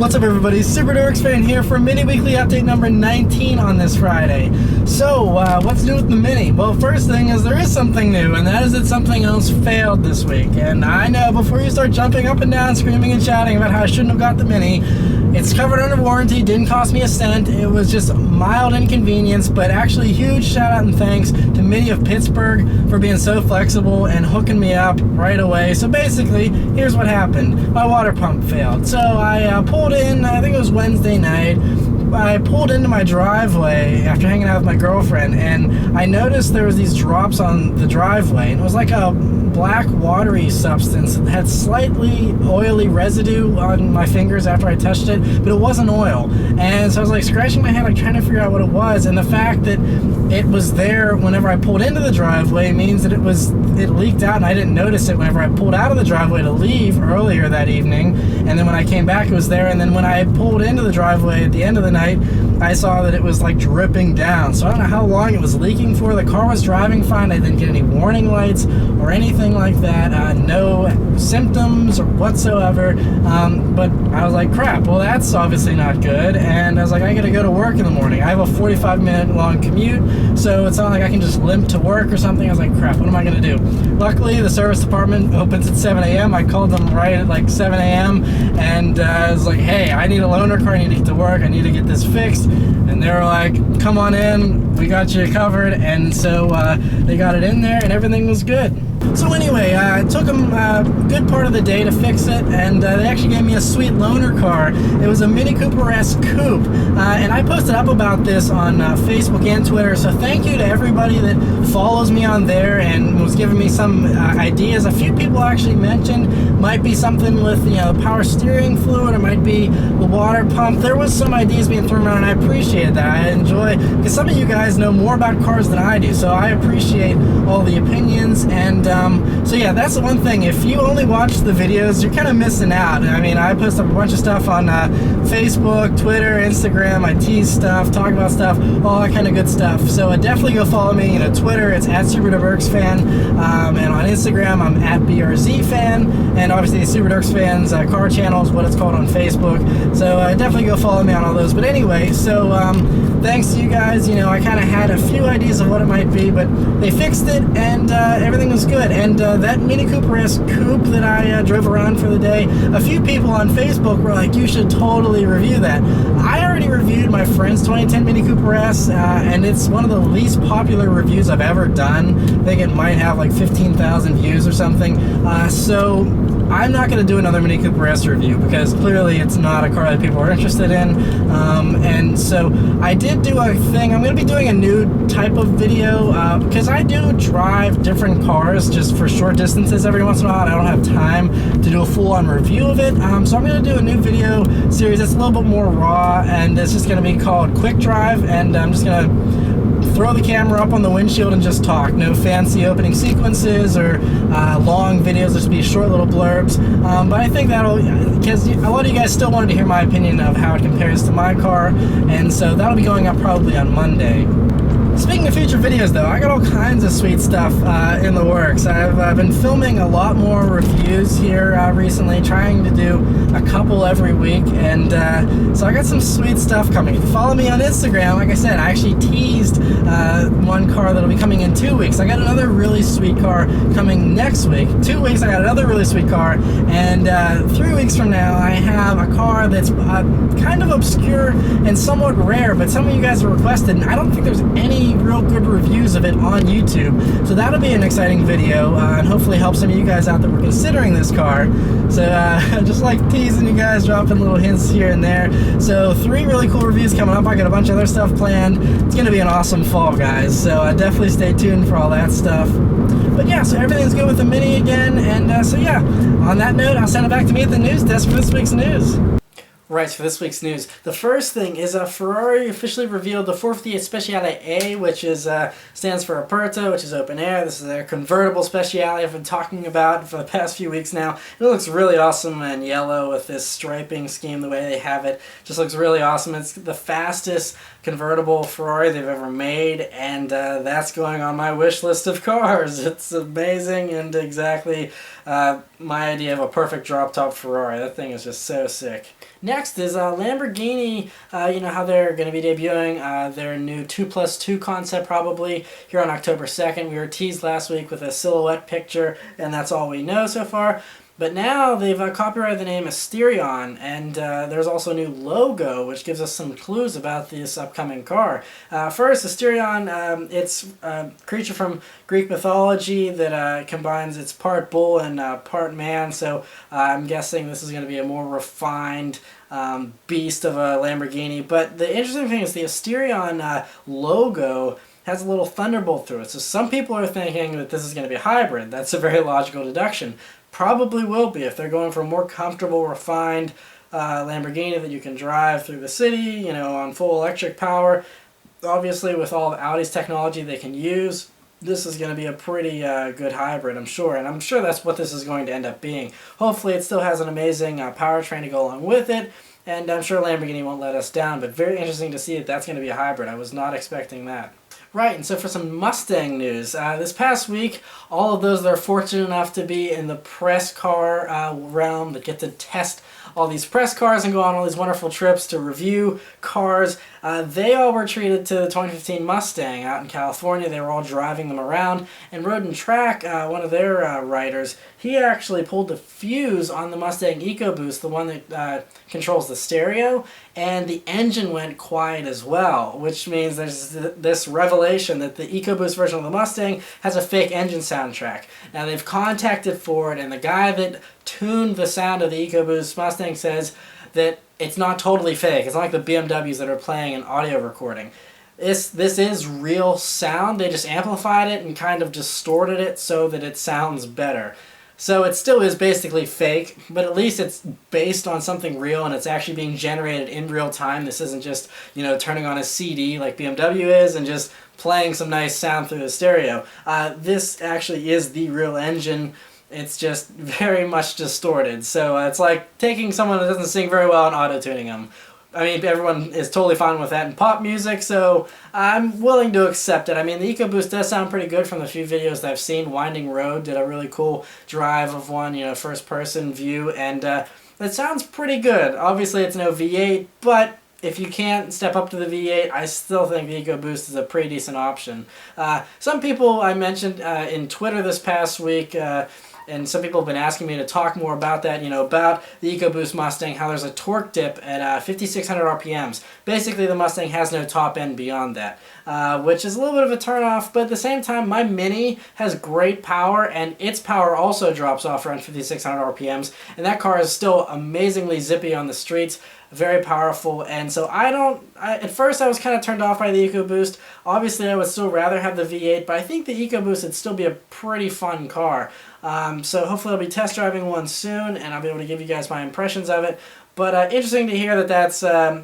What's up everybody, Super Dorks fan here for Mini Weekly Update number 19 on this Friday. So, what's new with the Mini? Well, first thing is there is something new, and that is that something else failed this week. And I know, before you start jumping up and down, screaming and shouting about how I shouldn't have got the Mini, it's covered under warranty, didn't cost me a cent, it was just mild inconvenience, but actually huge shout out and thanks to Mini of Pittsburgh for being so flexible and hooking me up right away. So basically, here's what happened. My water pump failed. So I pulled in, I think it was Wednesday night, I pulled into my driveway after hanging out with my girlfriend, and I noticed there was these drops on the driveway, and it was like a black watery substance that had slightly oily residue on my fingers after I touched it, but it wasn't oil. And so I was like scratching my head, like trying to figure out what it was, and the fact that it was there whenever I pulled into the driveway means that it leaked out, and I didn't notice it whenever I pulled out of the driveway to leave earlier that evening, and then when I came back it was there, and then when I pulled into the driveway at the end of the night, I saw that it was like dripping down. So I don't know how long it was leaking for. The car was driving fine. I didn't get any warning lights or anything like that. No symptoms whatsoever. But I was like, crap, well that's obviously not good. And I was like, I gotta go to work in the morning. I have a 45-minute long commute, so it's not like I can just limp to work or something. I was like, crap, what am I gonna do? Luckily, the service department opens at 7 a.m. I called them right at like 7 a.m. and I was like, hey, I need a loaner car, I need to get to work, I need to get this fixed. And they were like, come on in, we got you covered. And so they got it in there and everything was good. So anyway, it took them a good part of the day to fix it, and they actually gave me a sweet loaner car. It was a Mini Cooper S Coupe, and I posted up about this on Facebook and Twitter, so thank you to everybody that follows me on there and was giving me some ideas. A few people actually mentioned might be something with, you know, power steering fluid, or might be the water pump. There was some ideas being thrown around, and I appreciate that. I enjoy, because some of you guys know more about cars than I do, so I appreciate all the opinions. And so yeah, that's the one thing. If you only watch the videos, you're kind of missing out. I mean, I post up a bunch of stuff on Facebook, Twitter, Instagram. I tease stuff, talk about stuff, all that kind of good stuff. So definitely go follow me. You know, Twitter, it's at Super Dorks Fan, and on Instagram, I'm at BRZ Fan, and obviously Super Dorks Fans car channel is what it's called on Facebook. So definitely go follow me on all those. But anyway, so thanks to you guys. You know, I kind of had a few ideas of what it might be, but they fixed it, and everything was good. And that Mini Cooper S Coupe that I drove around for the day, a few people on Facebook were like, you should totally review that. I already reviewed my friend's 2010 Mini Cooper S, and it's one of the least popular reviews I've ever done. I think it might have like 15,000 views or something. So I'm not going to do another Mini Cooper S review because clearly it's not a car that people are interested in. And so I did do a thing. I'm going to be doing a new type of video because I do drive different cars just for short distances every once in a while. I don't have time to do a full-on review of it. So I'm going to do a new video series that's a little bit more raw, and it's just going to be called Quick Drive, and I'm just going to throw the camera up on the windshield and just talk. No fancy opening sequences or long videos, just be short little blurbs. But I think that'll, because a lot of you guys still wanted to hear my opinion of how it compares to my car, and so that'll be going up probably on Monday. Speaking of future videos though, I got all kinds of sweet stuff in the works. I've been filming a lot more reviews here recently, trying to do a couple every week, and so I got some sweet stuff coming. If you follow me on Instagram, like I said, I actually teased one car that'll be coming in 2 weeks. I got another really sweet car coming next week. 2 weeks, I got another really sweet car, and 3 weeks from now, I have a car that's kind of obscure and somewhat rare, but some of you guys have requested, and I don't think there's any real good reviews of it on YouTube. So that'll be an exciting video, and hopefully help some of you guys out that were considering this car. So just like teasing you guys, dropping little hints here and there. So 3 really cool reviews coming up. I got a bunch of other stuff planned. It's going to be an awesome fall, guys. So definitely stay tuned for all that stuff. But yeah, so everything's good with the Mini again. And so yeah, on that note, I'll send it back to me at the news desk for this week's news. Right, for this week's news. The first thing is Ferrari officially revealed the 458 Speciale A, which is stands for Aperto, which is open air. This is their convertible Speciale I've been talking about for the past few weeks now. It looks really awesome and yellow with this striping scheme, the way they have it. Just looks really awesome. It's the fastest convertible Ferrari they've ever made, and that's going on my wish list of cars. It's amazing and exactly my idea of a perfect drop-top Ferrari. That thing is just so sick. Next next is Lamborghini. You know how they're going to be debuting their new 2+2 concept probably here on October 2nd. We were teased last week with a silhouette picture, and that's all we know so far. But now they've copyrighted the name Asterion, and there's also a new logo, which gives us some clues about this upcoming car. First, Asterion, it's a creature from Greek mythology that combines its part bull and part man, so I'm guessing this is going to be a more refined beast of a Lamborghini. But the interesting thing is the Asterion logo has a little thunderbolt through it. So some people are thinking that this is going to be a hybrid. That's a very logical deduction. Probably will be if they're going for a more comfortable, refined Lamborghini that you can drive through the city, you know, on full electric power. Obviously, with all of Audi's technology they can use, this is going to be a pretty good hybrid, I'm sure. And I'm sure that's what this is going to end up being. Hopefully, it still has an amazing powertrain to go along with it. And I'm sure Lamborghini won't let us down. But very interesting to see that that's going to be a hybrid. I was not expecting that. Right, and so for some Mustang news, this past week, all of those that are fortunate enough to be in the press car realm, that get to test all these press cars and go on all these wonderful trips to review cars, they all were treated to the 2015 Mustang out in California. They were all driving them around, and Road and Track, one of their writers, he actually pulled the fuse on the Mustang Ecoboost, the one that controls the stereo, and the engine went quiet as well, which means there's this revelation that the Ecoboost version of the Mustang has a fake engine soundtrack. Now they've contacted Ford, and the guy that tuned the sound of the Ecoboost Mustang says that it's not totally fake. It's not like the BMWs that are playing an audio recording. This is real sound. They just amplified it and kind of distorted it so that it sounds better. So it still is basically fake, but at least it's based on something real and it's actually being generated in real time. This isn't just, you know, turning on a CD like BMW is and just playing some nice sound through the stereo. This actually is the real engine. It's just very much distorted. So it's like taking someone that doesn't sing very well and auto-tuning them. I mean, everyone is totally fine with that in pop music, so I'm willing to accept it. I mean, the Ecoboost does sound pretty good from the few videos that I've seen. Winding Road did a really cool drive of one, you know, first-person view, and it sounds pretty good. Obviously, it's no V8, but if you can't step up to the V8, I still think the Ecoboost is a pretty decent option. Some people I mentioned in Twitter this past week, and some people have been asking me to talk more about that, you know, about the Ecoboost Mustang, how there's a torque dip at 5,600 RPMs. Basically, the Mustang has no top end beyond that, which is a little bit of a turnoff, but at the same time, my Mini has great power, and its power also drops off around 5,600 RPMs, and that car is still amazingly zippy on the streets, very powerful, and so at first I was kind of turned off by the Ecoboost. Obviously, I would still rather have the V8, but I think the Ecoboost would still be a pretty fun car. So hopefully I'll be test driving one soon, and I'll be able to give you guys my impressions of it. But interesting to hear that that's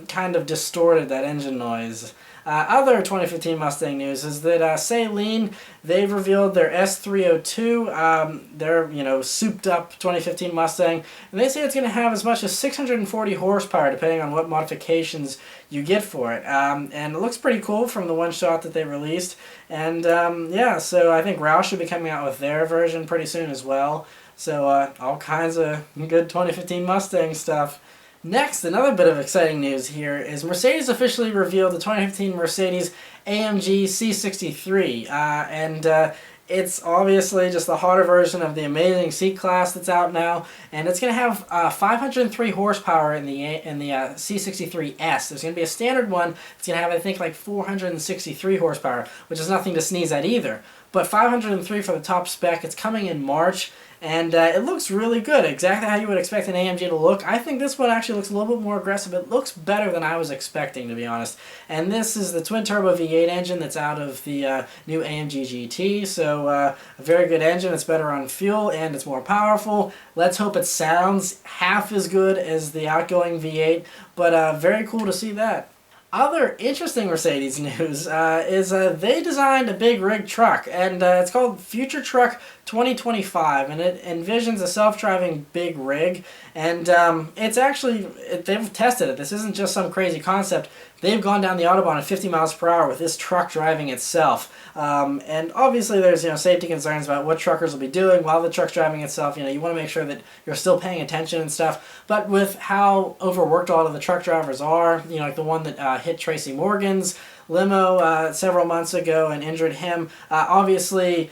kind of distorted, that engine noise. Other 2015 Mustang news is that Saleen, they've revealed their S302, their, you know, souped up 2015 Mustang, and they say it's going to have as much as 640 horsepower depending on what modifications you get for it. And it looks pretty cool from the one shot that they released. And yeah, so I think Roush should be coming out with their version pretty soon as well. So all kinds of good 2015 Mustang stuff. Next, another bit of exciting news here is Mercedes officially revealed the 2015 Mercedes AMG C63, and it's obviously just the hotter version of the amazing C-Class that's out now, and it's going to have 503 horsepower in the C63S. There's going to be a standard one that's going to have, I think, like 463 horsepower, which is nothing to sneeze at either. But 503 for the top spec. It's coming in March. And it looks really good, exactly how you would expect an AMG to look. I think this one actually looks a little bit more aggressive. It looks better than I was expecting, to be honest. And this is the twin-turbo V8 engine that's out of the new AMG GT. So a very good engine. It's better on fuel, and it's more powerful. Let's hope it sounds half as good as the outgoing V8. But very cool to see that. Other interesting Mercedes news is they designed a big rig truck, and it's called Future Truck 2025, and it envisions a self-driving big rig, and it's actually, they've tested it. This isn't just some crazy concept. They've gone down the Autobahn at 50 miles per hour with this truck driving itself. And obviously there's, safety concerns about what truckers will be doing while the truck's driving itself. You want to make sure that you're still paying attention and stuff. But with how overworked a lot of the truck drivers are, like the one that hit Tracy Morgan's limo several months ago and injured him, obviously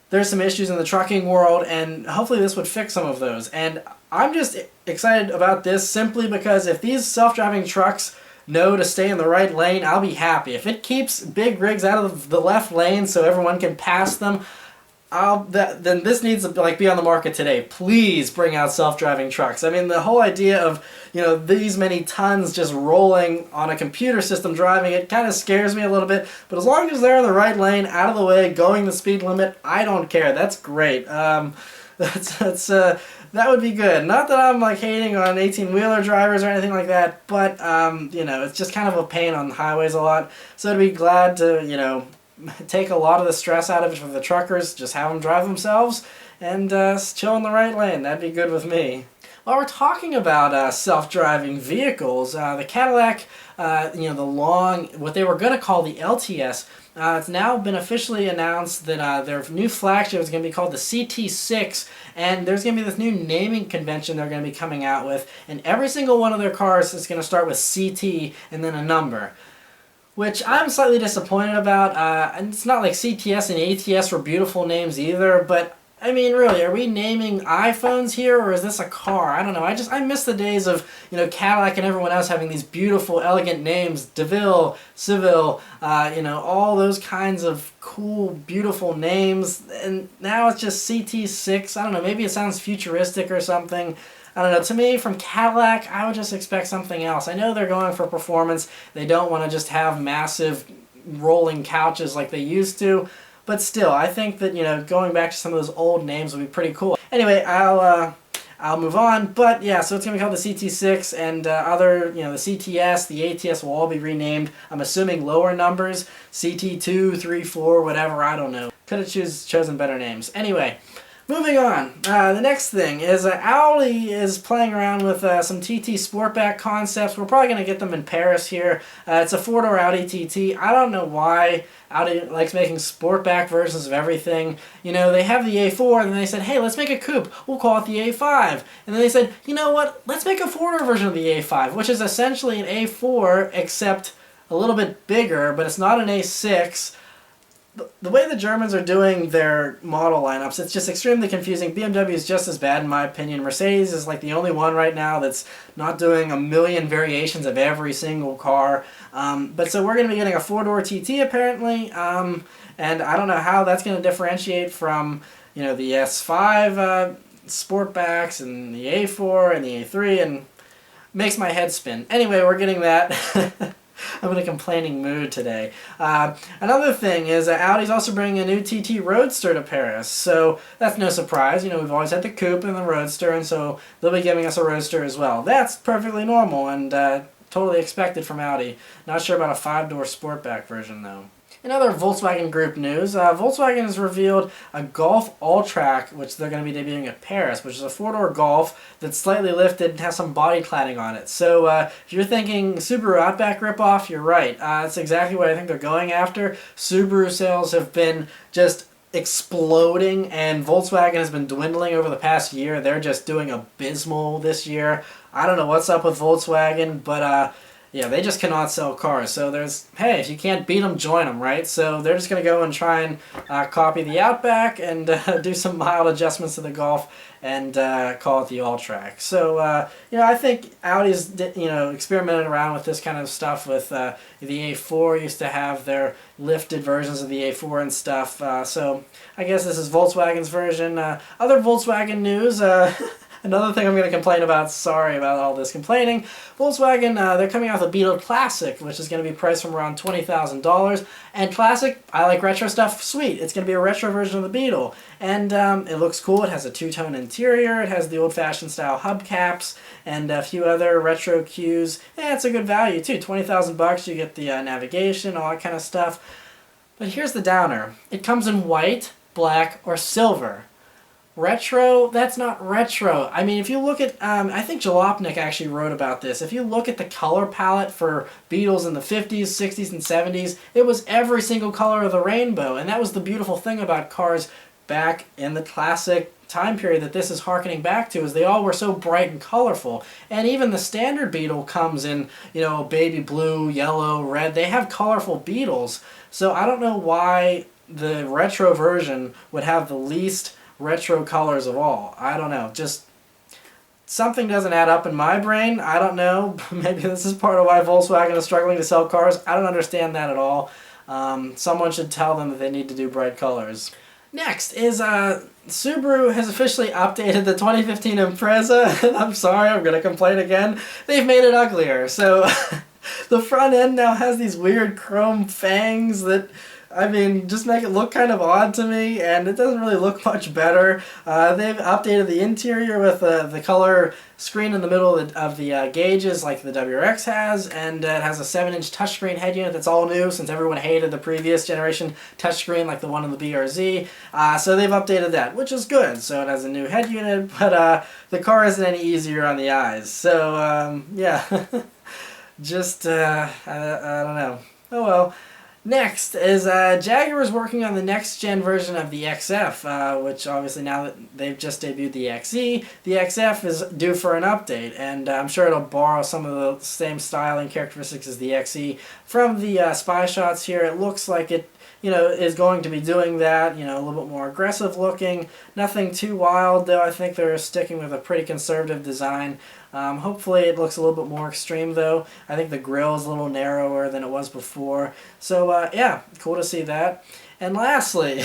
there's some issues in the trucking world, and hopefully this would fix some of those. And I'm just excited about this simply because if these self-driving trucks know to stay in the right lane, I'll be happy. If it keeps big rigs out of the left lane so everyone can pass them, then this needs to be on the market today. Please bring out self-driving trucks. I mean, the whole idea of these many tons just rolling on a computer system driving it kind of scares me a little bit. But as long as they're in the right lane, out of the way, going the speed limit, I don't care. That's great. That would be good. Not that I'm hating on 18-wheeler drivers or anything like that, but it's just kind of a pain on the highways a lot. So I'd be glad to take a lot of the stress out of it for the truckers, just have them drive themselves and chill in the right lane. That'd be good with me. While we're talking about self-driving vehicles, the Cadillac, what they were going to call the LTS, it's now been officially announced that their new flagship is going to be called the CT6, and there's going to be this new naming convention they're going to be coming out with, and every single one of their cars is going to start with CT and then a number, which I'm slightly disappointed about. And it's not like CTS and ATS were beautiful names either, but I mean, really, are we naming iPhones here, or is this a car? I don't know. I miss the days of, Cadillac and everyone else having these beautiful, elegant names, DeVille, Seville, all those kinds of cool, beautiful names. And now it's just CT6. I don't know. Maybe it sounds futuristic or something. I don't know. To me, from Cadillac, I would just expect something else. I know they're going for performance. They don't want to just have massive rolling couches like they used to. But still, I think that, going back to some of those old names would be pretty cool. Anyway, I'll move on. But yeah, so it's going to be called the CT6, and the CTS, the ATS will all be renamed. I'm assuming lower numbers, CT2, 3, 4, whatever, I don't know. Could have chosen better names. Anyway, moving on. The next thing is Audi is playing around with some TT Sportback concepts. We're probably going to get them in Paris here. It's a four-door Audi TT. I don't know why Audi likes making Sportback versions of everything. They have the A4, and then they said, hey, let's make a coupe. We'll call it the A5. And then they said, you know what? Let's make a four-door version of the A5, which is essentially an A4, except a little bit bigger, but it's not an A6. The way the Germans are doing their model lineups, it's just extremely confusing. BMW is just as bad in my opinion. Mercedes is the only one right now that's not doing a million variations of every single car. But so we're going to be getting a four-door TT apparently, and I don't know how that's going to differentiate from the S5 Sportbacks and the A4 and the A3, and makes my head spin. Anyway, we're getting that. I'm in a complaining mood today. Another thing is Audi's also bringing a new TT Roadster to Paris, so that's no surprise. We've always had the coupe and the Roadster, and so they'll be giving us a Roadster as well. That's perfectly normal and totally expected from Audi. Not sure about a five-door Sportback version, though. In other Volkswagen Group news, Volkswagen has revealed a Golf Alltrack, which they're going to be debuting at Paris, which is a four-door Golf that's slightly lifted and has some body cladding on it. So if you're thinking Subaru Outback ripoff, you're right. That's exactly what I think they're going after. Subaru sales have been just exploding, and Volkswagen has been dwindling over the past year. They're just doing abysmal this year. I don't know what's up with Volkswagen, but yeah, they just cannot sell cars. So hey, if you can't beat them, join them, right? So they're just going to go and try and copy the Outback and do some mild adjustments to the Golf and call it the Alltrack. So, I think Audi's, experimented around with this kind of stuff with the A4 used to have their lifted versions of the A4 and stuff. So I guess this is Volkswagen's version. Other Volkswagen news, another thing I'm going to complain about, sorry about all this complaining, Volkswagen, they're coming out with a Beetle Classic, which is going to be priced from around $20,000. And Classic, I like retro stuff, sweet. It's going to be a retro version of the Beetle. And it looks cool. It has a two-tone interior. It has the old-fashioned style hubcaps and a few other retro cues. Yeah, it's a good value, too. $20,000, you get the navigation, all that kind of stuff. But here's the downer. It comes in white, black, or silver. Retro? That's not retro. I mean, if you look at, I think Jalopnik actually wrote about this. If you look at the color palette for Beetles in the 50s, 60s, and 70s, it was every single color of the rainbow. And that was the beautiful thing about cars back in the classic time period that this is harkening back to, is they all were so bright and colorful. And even the standard Beetle comes in, you know, baby blue, yellow, red. They have colorful Beetles. So I don't know why the retro version would have the least retro colors of all. I don't know. Just something doesn't add up in my brain. I don't know. Maybe this is part of why Volkswagen is struggling to sell cars. I don't understand that at all. Someone should tell them that they need to do bright colors. Next is Subaru has officially updated the 2015 Impreza. And I'm sorry, I'm going to complain again. They've made it uglier. So the front end now has these weird chrome fangs that, I mean, just make it look kind of odd to me, and it doesn't really look much better. They've updated the interior with the color screen in the middle of the gauges like the WRX has, and it has a 7-inch touchscreen head unit that's all new since everyone hated the previous generation touchscreen like the one in the BRZ. So they've updated that, which is good. So it has a new head unit, but the car isn't any easier on the eyes. So, yeah, just, I don't know. Oh well. Next is Jaguar is working on the next-gen version of the XF, which obviously now that they've just debuted the XE, the XF is due for an update, and I'm sure it'll borrow some of the same styling characteristics as the XE. From the spy shots here, it looks like it, you know, is going to be doing that, you know, a little bit more aggressive looking. Nothing too wild, though. I think they're sticking with a pretty conservative design. Hopefully it looks a little bit more extreme, though. I think the grille is a little narrower than it was before. So, yeah, cool to see that. And lastly,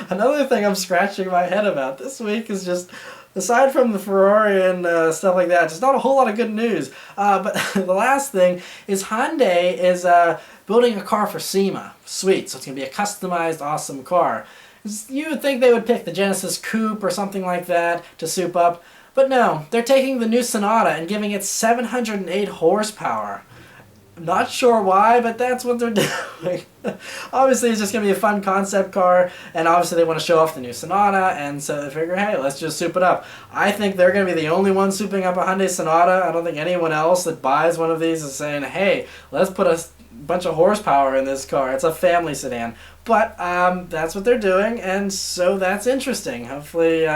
another thing I'm scratching my head about this week is just, aside from the Ferrari and stuff like that, just not a whole lot of good news. But the last thing is Hyundai is building a car for SEMA. Sweet, so it's going to be a customized, awesome car. You would think they would pick the Genesis Coupe or something like that to soup up. But no, they're taking the new Sonata and giving it 708 horsepower. I'm not sure why, but that's what they're doing. Obviously, it's just going to be a fun concept car, and obviously they want to show off the new Sonata, and so they figure, hey, let's just soup it up. I think they're going to be the only ones souping up a Hyundai Sonata. I don't think anyone else that buys one of these is saying, hey, let's put a bunch of horsepower in this car. It's a family sedan. But that's what they're doing, and so that's interesting. Hopefully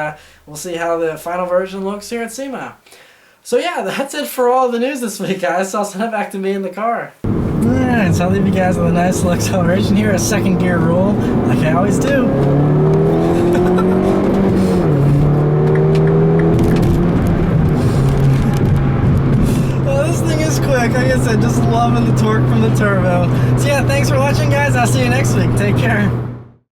we'll see how the final version looks here at SEMA. So yeah, that's it for all the news this week, guys. So I'll send it back to me in the car. Alright, so I'll leave you guys with a nice little acceleration here, a second gear roll, like I always do. This thing is quick. Like I said, just loving the torque from the turbo. So yeah, thanks for watching, guys. I'll see you next week. Take care.